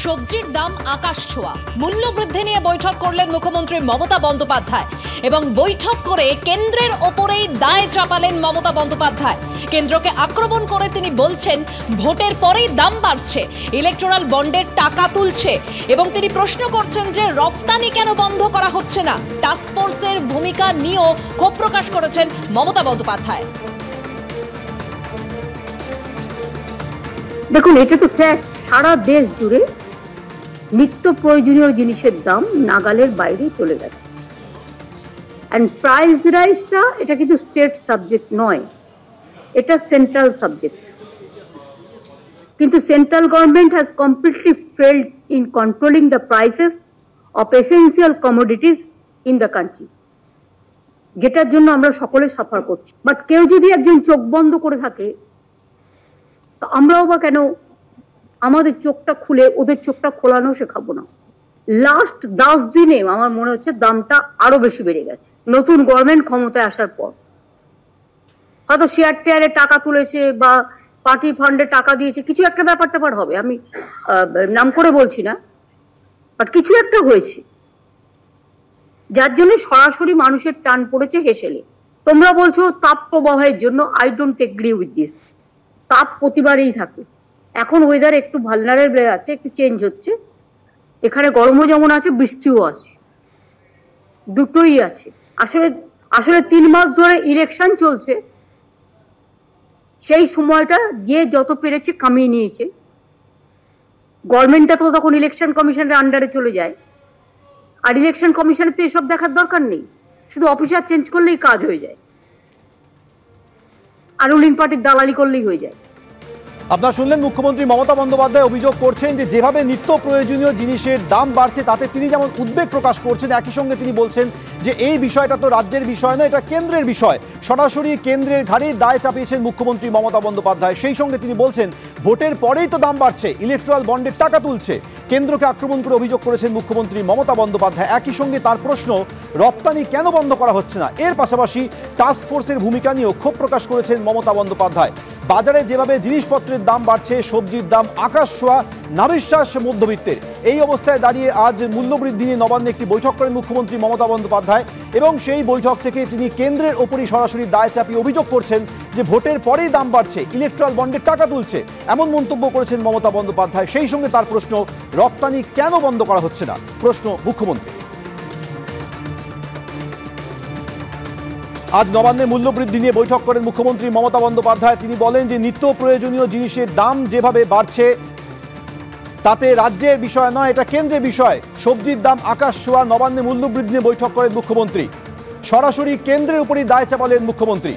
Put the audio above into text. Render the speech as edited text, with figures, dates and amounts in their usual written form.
সবজির দাম আকাশ ছোঁয়া। মূল্য বৃদ্ধি নিয়ে বৈঠক করলেন মুখ্যমন্ত্রী মমতা বন্দ্যোপাধ্যায় এবং বৈঠক করে কেন্দ্রের ওপরেই দায় চাপালেন মমতা বন্দ্যোপাধ্যায়। কেন্দ্রকে আক্রমণ করে তিনি বলছেন ভোটের পরেই দাম বাড়ছে, ইলেকট্রাল বন্ডের টাকা তুলছে এবং তিনি প্রশ্ন করছেন যে রফতানি কেন বন্ধ করা হচ্ছে না। টাস্ক ফোর্সের ভূমিকা নিয়েও ক্ষোভ প্রকাশ করেছেন মমতা বন্দ্যোপাধ্যায়। দেখুন, এটা তো ফ্যাক্ট, সারা দেশ জুড়ে নিত্য প্রয়োজনীয় জিনিসের দাম নাগালের বাইরে চলে গেছে। অ্যান্ড প্রাইস রাইজটা এটা কিন্তু স্টেট সাবজেক্ট নয়, এটা সেন্ট্রাল সাবজেক্ট। কিন্তু central government has completely failed in controlling the prices of essential commodities in the country, যেটার জন্য আমরা সকলে সাফার করছি। বাট কেউ যদি একজন চোখ বন্ধ করে থাকে, আমরাও বা কেন আমাদের চোখটা খুলে ওদের চোখটা খোলানো শেখাবো না? লাস্ট 10 দিনে আমার মনে হচ্ছে দামটা আরো বেশি বেড়ে গেছে। নতুন গভর্নমেন্ট ক্ষমতায় আসার পর হয়তো শেয়ার টেয়ারে টাকা তুলেছে বা পার্টি ফান্ডে টাকা দিয়েছে, কিছু একটা ব্যাপার হবে, আমি নাম করে বলছি না, বাট কিছু একটা হয়েছে যার জন্য সরাসরি মানুষের টান পড়েছে হেসেলে। তোমরা বলছো তাপ প্রবাহের জন্য, I don't agree with this. তাপ প্রতিবারেই থাকে, এখন ওয়েদার একটু ভালনারেবল আছে, একটু চেঞ্জ হচ্ছে, এখানে গরমও যেমন আছে বৃষ্টিও আছে, দুটোই আছে। আসলে 3 মাস ধরে ইলেকশন চলছে, সেই সময়টা যে যত পেরেছে কামিয়ে নিয়েছে। গভর্নমেন্টটা তো তখন ইলেকশন কমিশনের আন্ডারে চলে যায়, আর ইলেকশন কমিশনের তো এসব দেখার দরকার নেই, শুধু অফিসার চেঞ্জ করলেই কাজ হয়ে যায়, আর রুলিং পার্টির দালালি করলেই হয়ে যায়। আপনারা শুনলেন মুখ্যমন্ত্রী মমতা বন্দ্যোপাধ্যায় অভিযোগ করছেন যে যেভাবে নিত্য প্রয়োজনীয় জিনিসের দাম বাড়ছে তাতে তিনি যেমন উদ্বেগ প্রকাশ করছেন, একই সঙ্গে তিনি বলছেন যে এই বিষয়টা তো রাজ্যের বিষয় নয়, এটা কেন্দ্রের বিষয়। সরাসরি কেন্দ্রের ঘাড়ে দায় চাপিয়েছেন মুখ্যমন্ত্রী মমতা বন্দ্যোপাধ্যায়। সেই সঙ্গে তিনি বলছেন ভোটের পরেই তো দাম বাড়ছে, ইলেকট্রাল বন্ডের টাকা তুলছে। কেন্দ্রকে আক্রমণ করে অভিযোগ করেছেন মুখ্যমন্ত্রী মমতা বন্দ্যোপাধ্যায়। একই সঙ্গে তার প্রশ্ন রপ্তানি কেন বন্ধ করা হচ্ছে না। এর পাশাপাশি টাস্ক ফোর্সের ভূমিকা নিয়েও ক্ষোভ প্রকাশ করেছেন মমতা বন্দ্যোপাধ্যায়। বাজারে যেভাবে জিনিসপত্রের দাম বাড়ছে, সবজির দাম আকাশ ছোঁয়া, নাভিশ্বাস মধ্যবিত্তের, এই অবস্থায় দাঁড়িয়ে আজ মূল্যবৃদ্ধি নিয়ে নবান্নে একটি বৈঠক করেন মুখ্যমন্ত্রী মমতা বন্দ্যোপাধ্যায় এবং সেই বৈঠক থেকে তিনি কেন্দ্রের ওপরই সরাসরি দায় চাপিয়ে অভিযোগ করছেন যে ভোটের পরেই দাম বাড়ছে, ইলেকট্রাল বন্ডের টাকা তুলছে, এমন মন্তব্য করেছেন মমতা বন্দ্যোপাধ্যায়। সেই সঙ্গে তার প্রশ্ন রপ্তানি কেন বন্ধ করা হচ্ছে না, প্রশ্ন মুখ্যমন্ত্রী। আজ নবান্নে মূল্যবৃদ্ধি নিয়ে বৈঠক করেন মুখ্যমন্ত্রী মমতা বন্দ্যোপাধ্যায়। তিনি বলেন যে নিত্য প্রয়োজনীয় জিনিসের দাম যেভাবে বাড়ছে তাতে রাজ্যের বিষয় নয়, এটা কেন্দ্রের বিষয়। সবজির দাম আকাশ ছোঁয়া, নবান্নে মূল্যবৃদ্ধি নিয়ে বৈঠক করেন মুখ্যমন্ত্রী, সরাসরি কেন্দ্রের উপরই দায় চাপালেন মুখ্যমন্ত্রী।